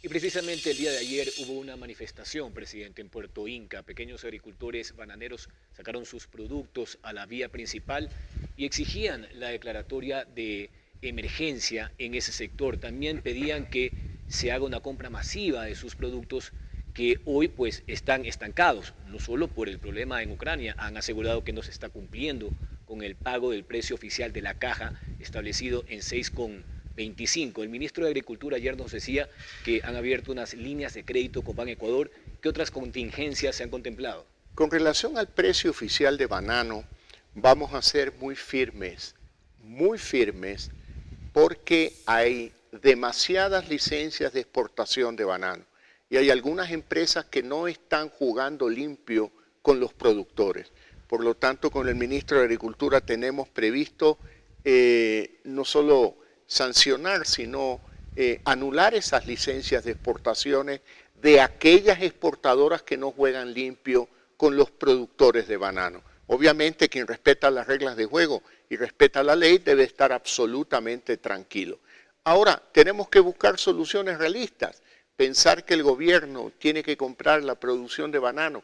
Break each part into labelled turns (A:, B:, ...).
A: Y precisamente el día de ayer hubo una manifestación, presidente, en Puerto Inca. Pequeños agricultores bananeros sacaron sus productos a la vía principal y exigían la declaratoria de emergencia en ese sector. También pedían que se haga una compra masiva de sus productos que hoy pues están estancados, no solo por el problema en Ucrania, han asegurado que no se está cumpliendo con el pago del precio oficial de la caja establecido en 6,25. El ministro de Agricultura ayer nos decía que han abierto unas líneas de crédito con Ban Ecuador. ¿Qué otras contingencias se han contemplado?
B: Con relación al precio oficial de banano, vamos a ser muy firmes, porque hay demasiadas licencias de exportación de banano y hay algunas empresas que no están jugando limpio con los productores. Por lo tanto, con el ministro de Agricultura tenemos previsto no solo sancionar, sino anular esas licencias de exportaciones de aquellas exportadoras que no juegan limpio con los productores de banano. Obviamente quien respeta las reglas de juego y respeta la ley debe estar absolutamente tranquilo. Ahora, tenemos que buscar soluciones realistas. Pensar que el gobierno tiene que comprar la producción de banano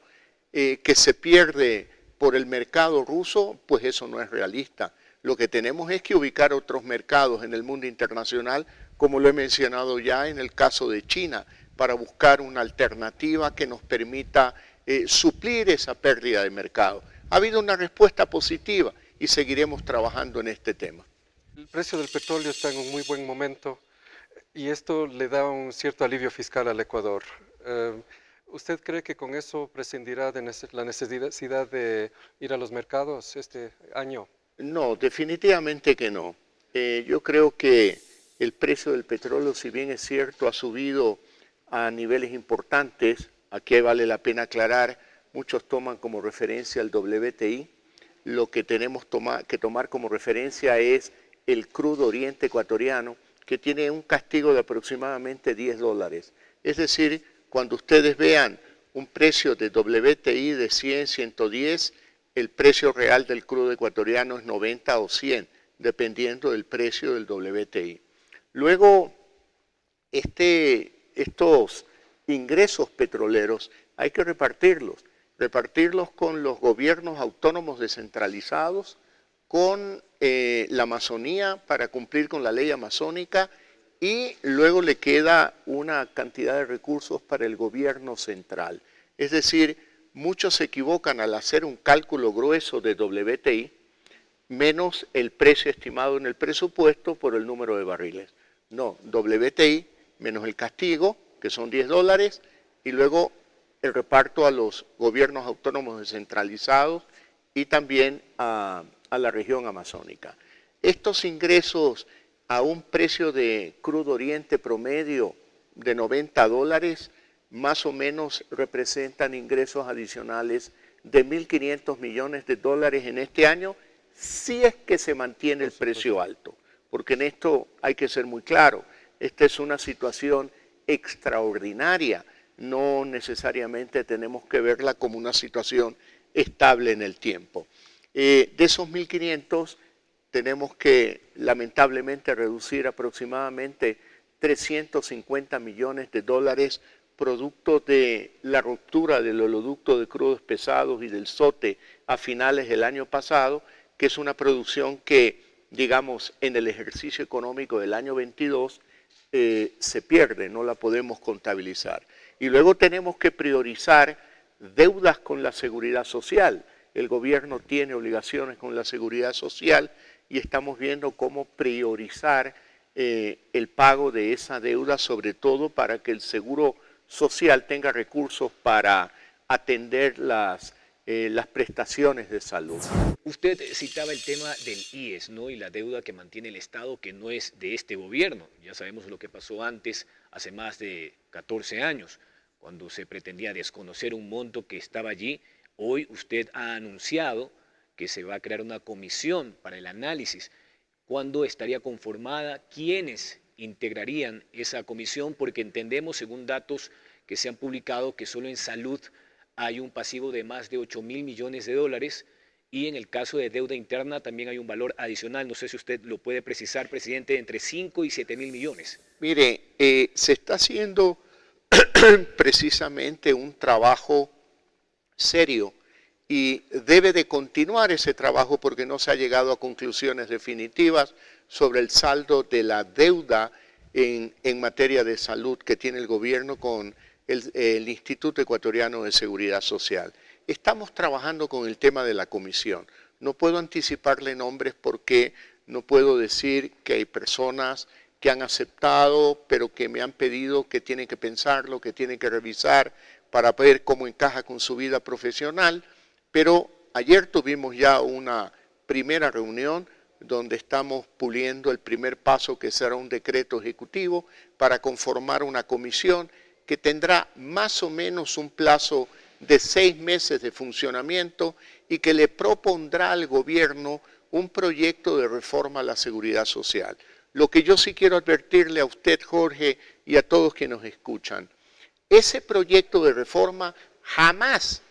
B: que se pierde por el mercado ruso, pues eso no es realista. Lo que tenemos es que ubicar otros mercados en el mundo internacional, como lo he mencionado ya en el caso de China, para buscar una alternativa que nos permita suplir esa pérdida de mercado. Ha habido una respuesta positiva y seguiremos trabajando en este tema.
C: El precio del petróleo está en un muy buen momento y esto le da un cierto alivio fiscal al Ecuador. ¿Usted cree que con eso prescindirá de la necesidad de ir a los mercados este año?
B: No, definitivamente que no. Yo creo que el precio del petróleo, si bien es cierto, ha subido a niveles importantes. Aquí vale la pena aclarar, muchos toman como referencia el WTI. Lo que tenemos que tomar como referencia es el crudo oriente ecuatoriano, que tiene un castigo de aproximadamente $10. Es decir, cuando ustedes vean un precio de WTI de 100, 110, el precio real del crudo ecuatoriano es 90 o 100, dependiendo del precio del WTI. Luego, estos ingresos petroleros hay que repartirlos con los gobiernos autónomos descentralizados, con la Amazonía para cumplir con la ley amazónica, y luego le queda una cantidad de recursos para el gobierno central. Es decir, muchos se equivocan al hacer un cálculo grueso de WTI menos el precio estimado en el presupuesto por el número de barriles. No, WTI menos el castigo, que son $10, y luego el reparto a los gobiernos autónomos descentralizados y también a la región amazónica. Estos ingresos a un precio de crudo oriente promedio de $90, más o menos representan ingresos adicionales de 1.500 millones de dólares en este año, si es que se mantiene el precio alto, porque en esto hay que ser muy claro, esta es una situación extraordinaria, no necesariamente tenemos que verla como una situación estable en el tiempo. De esos 1.500 tenemos que lamentablemente reducir aproximadamente 350 millones de dólares producto de la ruptura del oleoducto de crudos pesados y del SOTE a finales del año pasado, que es una producción que, digamos, en el ejercicio económico del año 22 se pierde, no la podemos contabilizar. Y luego tenemos que priorizar deudas con la seguridad social. El gobierno tiene obligaciones con la seguridad social y estamos viendo cómo priorizar el pago de esa deuda, sobre todo para que el seguro social tenga recursos para atender las prestaciones de salud.
A: Usted citaba el tema del IES, ¿no? Y la deuda que mantiene el Estado, que no es de este gobierno. Ya sabemos lo que pasó antes, hace más de 14 años, cuando se pretendía desconocer un monto que estaba allí. Hoy usted ha anunciado que se va a crear una comisión para el análisis. ¿Cuándo estaría conformada? ¿Quiénes integrarían esa comisión? Porque entendemos, según datos que se han publicado, que solo en salud hay un pasivo de más de 8.000 millones de dólares, y en el caso de deuda interna también hay un valor adicional, no sé si usted lo puede precisar, presidente, entre 5 y 7.000 millones.
B: Mire, se está haciendo precisamente un trabajo serio y debe de continuar ese trabajo porque no se ha llegado a conclusiones definitivas sobre el saldo de la deuda en materia de salud que tiene el gobierno con el Instituto Ecuatoriano de Seguridad Social. Estamos trabajando con el tema de la comisión. No puedo anticiparle nombres porque no puedo decir que hay personas que han aceptado, pero que me han pedido que tienen que pensarlo, que tienen que revisar para ver cómo encaja con su vida profesional. Pero ayer tuvimos ya una primera reunión donde estamos puliendo el primer paso, que será un decreto ejecutivo para conformar una comisión que tendrá más o menos un plazo de 6 meses de funcionamiento y que le propondrá al gobierno un proyecto de reforma a la seguridad social. Lo que yo sí quiero advertirle a usted, Jorge, y a todos que nos escuchan, ese proyecto de reforma jamás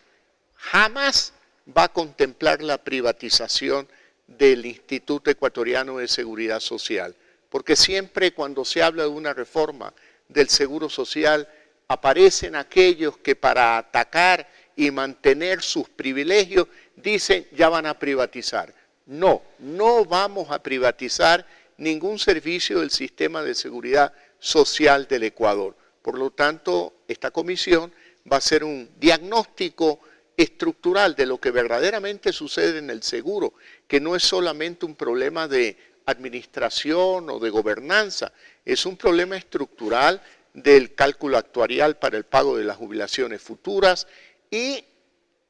B: va a contemplar la privatización del Instituto Ecuatoriano de Seguridad Social, porque siempre cuando se habla de una reforma del Seguro Social, aparecen aquellos que para atacar y mantener sus privilegios dicen ya van a privatizar. No, no vamos a privatizar ningún servicio del sistema de seguridad social del Ecuador. Por lo tanto, esta comisión va a hacer un diagnóstico estructural de lo que verdaderamente sucede en el seguro, que no es solamente un problema de administración o de gobernanza, es un problema estructural del cálculo actuarial para el pago de las jubilaciones futuras y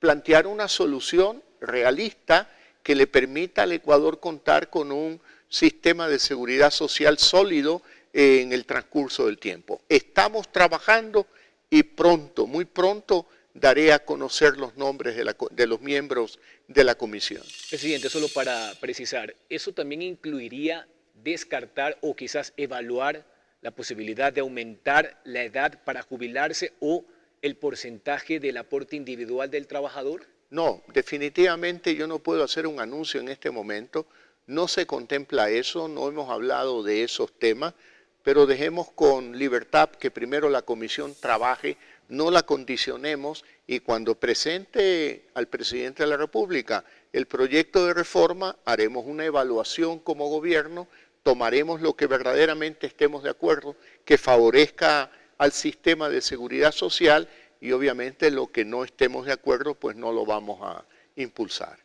B: plantear una solución realista que le permita al Ecuador contar con un sistema de seguridad social sólido en el transcurso del tiempo. Estamos trabajando y pronto, muy pronto, daré a conocer los nombres de los miembros de la comisión.
A: Presidente, solo para precisar, ¿eso también incluiría descartar o quizás evaluar la posibilidad de aumentar la edad para jubilarse o el porcentaje del aporte individual del trabajador?
B: No, definitivamente yo no puedo hacer un anuncio en este momento. No se contempla eso, no hemos hablado de esos temas, pero dejemos con libertad que primero la comisión trabaje, no la condicionemos y cuando presente al presidente de la República el proyecto de reforma, haremos una evaluación como gobierno, tomaremos lo que verdaderamente estemos de acuerdo, que favorezca al sistema de seguridad social y obviamente lo que no estemos de acuerdo, pues no lo vamos a impulsar.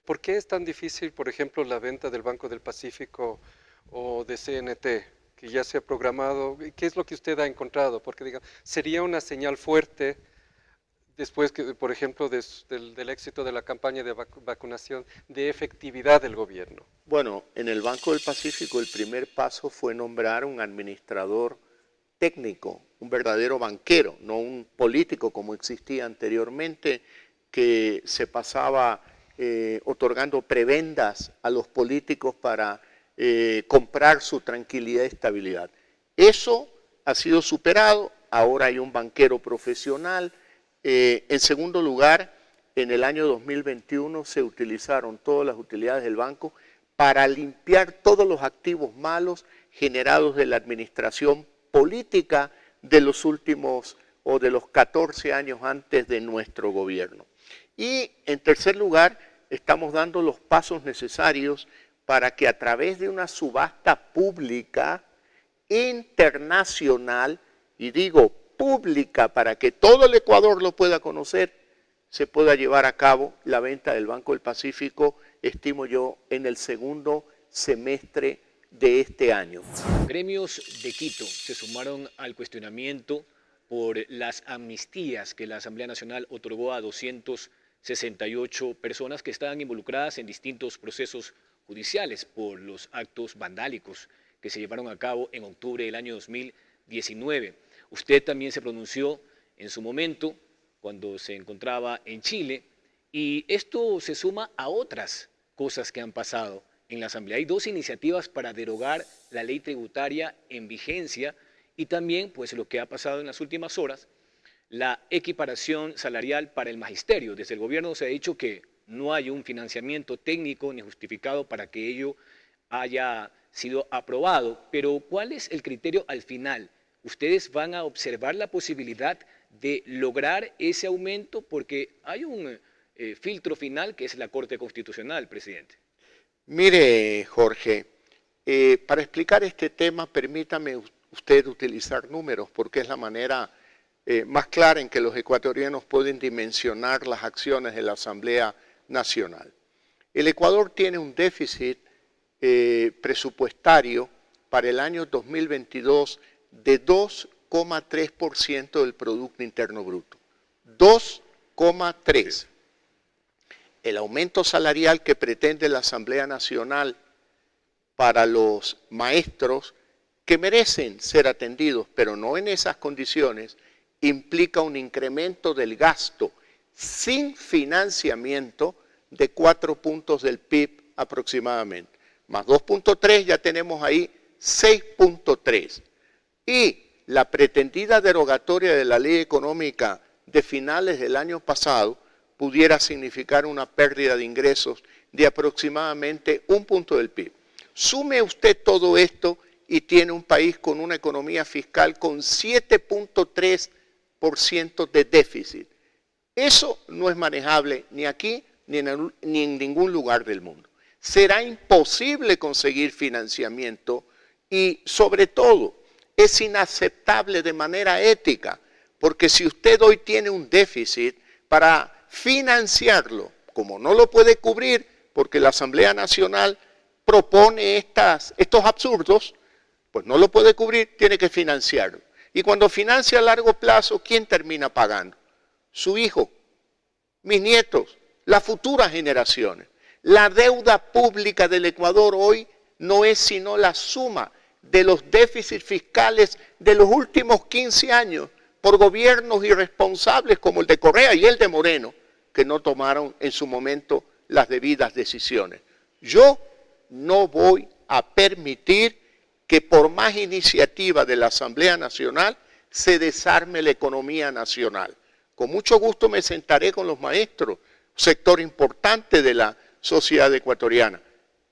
C: ¿Por qué es tan difícil, por ejemplo, la venta del Banco del Pacífico o de CNT, que ya se ha programado? ¿Qué es lo que usted ha encontrado? Porque digamos, sería una señal fuerte después, que, por ejemplo, del éxito de la campaña de vacunación, de efectividad del gobierno.
B: Bueno, en el Banco del Pacífico el primer paso fue nombrar un administrador técnico, un verdadero banquero, no un político como existía anteriormente, que se pasaba otorgando prebendas a los políticos para comprar su tranquilidad y estabilidad. Eso ha sido superado, ahora hay un banquero profesional. En segundo lugar, en el año 2021 se utilizaron todas las utilidades del banco para limpiar todos los activos malos generados de la administración política de los últimos o de los 14 años antes de nuestro gobierno. Y en tercer lugar, estamos dando los pasos necesarios para que a través de una subasta pública internacional, y digo pública para que todo el Ecuador lo pueda conocer, se pueda llevar a cabo la venta del Banco del Pacífico, estimo yo, en el segundo semestre de este año.
A: Gremios de Quito se sumaron al cuestionamiento por las amnistías que la Asamblea Nacional otorgó a 268 personas que estaban involucradas en distintos procesos judiciales por los actos vandálicos que se llevaron a cabo en octubre del año 2019. Usted también se pronunció en su momento cuando se encontraba en Chile y esto se suma a otras cosas que han pasado en la Asamblea. Hay dos iniciativas para derogar la ley tributaria en vigencia y también, pues, lo que ha pasado en las últimas horas, la equiparación salarial para el magisterio. Desde el gobierno se ha dicho que no hay un financiamiento técnico ni justificado para que ello haya sido aprobado, pero ¿cuál es el criterio al final ¿ustedes van a observar la posibilidad de lograr ese aumento? Porque hay un filtro final que es la Corte Constitucional, presidente.
B: Mire, Jorge, para explicar este tema, permítame usted utilizar números, porque es la manera más clara en que los ecuatorianos pueden dimensionar las acciones de la Asamblea Nacional. El Ecuador tiene un déficit presupuestario para el año 2022 de 2,3% del Producto Interno Bruto. 2,3%. El aumento salarial que pretende la Asamblea Nacional para los maestros que merecen ser atendidos, pero no en esas condiciones, implica un incremento del gasto sin financiamiento de 4 puntos del PIB aproximadamente. Más 2,3 ya tenemos ahí 6,3. Y la pretendida derogatoria de la ley económica de finales del año pasado pudiera significar una pérdida de ingresos de aproximadamente 1 punto del PIB. Sume usted todo esto y tiene un país con una economía fiscal con 7,3% de déficit. Eso no es manejable ni aquí ni en ningún lugar del mundo. Será imposible conseguir financiamiento y, sobre todo, es inaceptable de manera ética, porque si usted hoy tiene un déficit, para financiarlo, como no lo puede cubrir, porque la Asamblea Nacional propone estos absurdos, pues no lo puede cubrir, tiene que financiarlo. Y cuando financia a largo plazo, ¿quién termina pagando? Su hijo, mis nietos, las futuras generaciones. La deuda pública del Ecuador hoy no es sino la suma de los déficits fiscales de los últimos 15 años por gobiernos irresponsables como el de Correa y el de Moreno, que no tomaron en su momento las debidas decisiones. Yo no voy a permitir que por más iniciativa de la Asamblea Nacional se desarme la economía nacional. Con mucho gusto me sentaré con los maestros, sector importante de la sociedad ecuatoriana,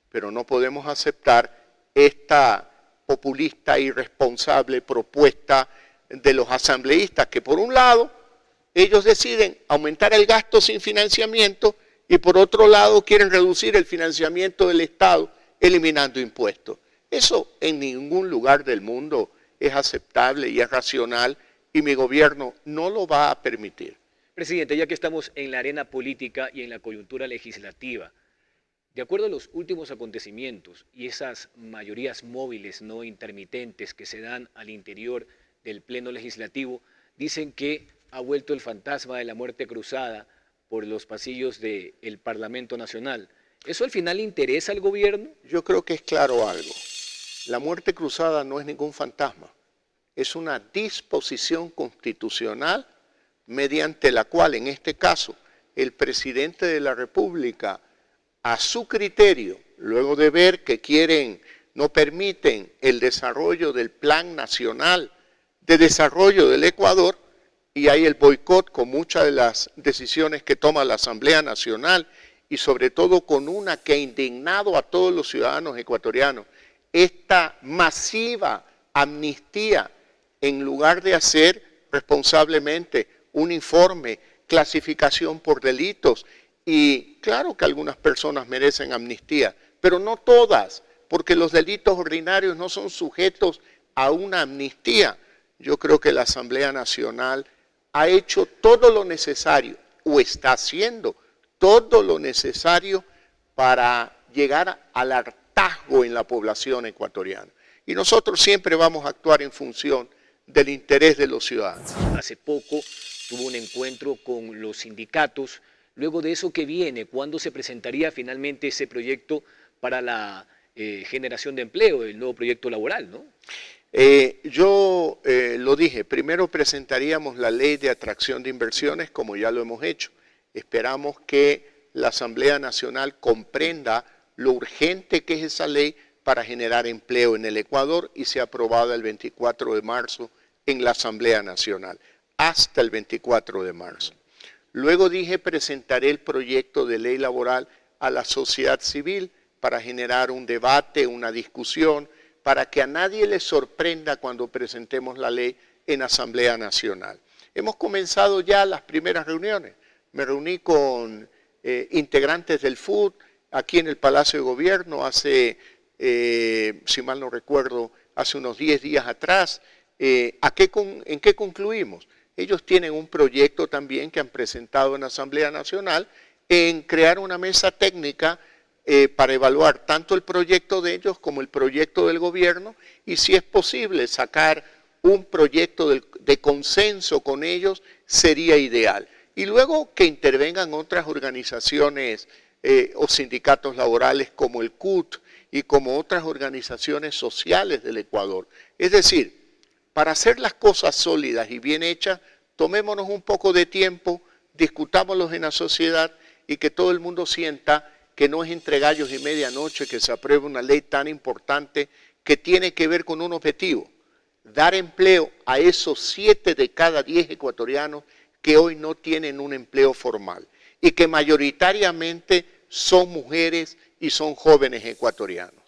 B: pero no podemos aceptar esta populista e irresponsable propuesta de los asambleístas, que por un lado ellos deciden aumentar el gasto sin financiamiento y por otro lado quieren reducir el financiamiento del Estado eliminando impuestos. Eso en ningún lugar del mundo es aceptable y es racional y mi gobierno no lo va a permitir.
A: Presidente, ya que estamos en la arena política y en la coyuntura legislativa, de acuerdo a los últimos acontecimientos y esas mayorías móviles no intermitentes que se dan al interior del Pleno Legislativo, dicen que ha vuelto el fantasma de la muerte cruzada por los pasillos del Parlamento Nacional. ¿Eso al final interesa al gobierno?
B: Yo creo que es claro algo. La muerte cruzada no es ningún fantasma. Es una disposición constitucional mediante la cual, en este caso, el presidente de la República, a su criterio, luego de ver que no permiten el desarrollo del Plan Nacional de Desarrollo del Ecuador, y hay el boicot con muchas de las decisiones que toma la Asamblea Nacional, y sobre todo con una que ha indignado a todos los ciudadanos ecuatorianos, esta masiva amnistía, en lugar de hacer responsablemente un informe, clasificación por delitos, y claro que algunas personas merecen amnistía, pero no todas, porque los delitos ordinarios no son sujetos a una amnistía. Yo creo que la Asamblea Nacional ha hecho todo lo necesario, o está haciendo todo lo necesario para llegar al hartazgo en la población ecuatoriana. Y nosotros siempre vamos a actuar en función del interés de los ciudadanos.
A: Hace poco tuvo un encuentro con los sindicatos. Luego de eso, ¿qué viene? ¿Cuándo se presentaría finalmente ese proyecto para la generación de empleo, el nuevo proyecto laboral, ¿no?
B: Yo lo dije, primero presentaríamos la ley de atracción de inversiones, como ya lo hemos hecho. Esperamos que la Asamblea Nacional comprenda lo urgente que es esa ley para generar empleo en el Ecuador y sea aprobada el 24 de marzo en la Asamblea Nacional, hasta el 24 de marzo. Luego dije, presentaré el proyecto de ley laboral a la sociedad civil para generar un debate, una discusión, para que a nadie le sorprenda cuando presentemos la ley en Asamblea Nacional. Hemos comenzado ya las primeras reuniones. Me reuní con integrantes del FUD aquí en el Palacio de Gobierno hace, si mal no recuerdo, hace unos 10 días atrás. ¿En qué concluimos? Ellos tienen un proyecto también que han presentado en la Asamblea Nacional en crear una mesa técnica para evaluar tanto el proyecto de ellos como el proyecto del gobierno y si es posible sacar un proyecto de consenso con ellos sería ideal. Y luego que intervengan otras organizaciones o sindicatos laborales como el CUT y como otras organizaciones sociales del Ecuador. Es decir, para hacer las cosas sólidas y bien hechas, tomémonos un poco de tiempo, discutámoslos en la sociedad y que todo el mundo sienta que no es entre gallos y medianoche que se apruebe una ley tan importante que tiene que ver con un objetivo, dar empleo a esos 7 de cada 10 ecuatorianos que hoy no tienen un empleo formal y que mayoritariamente son mujeres y son jóvenes ecuatorianos.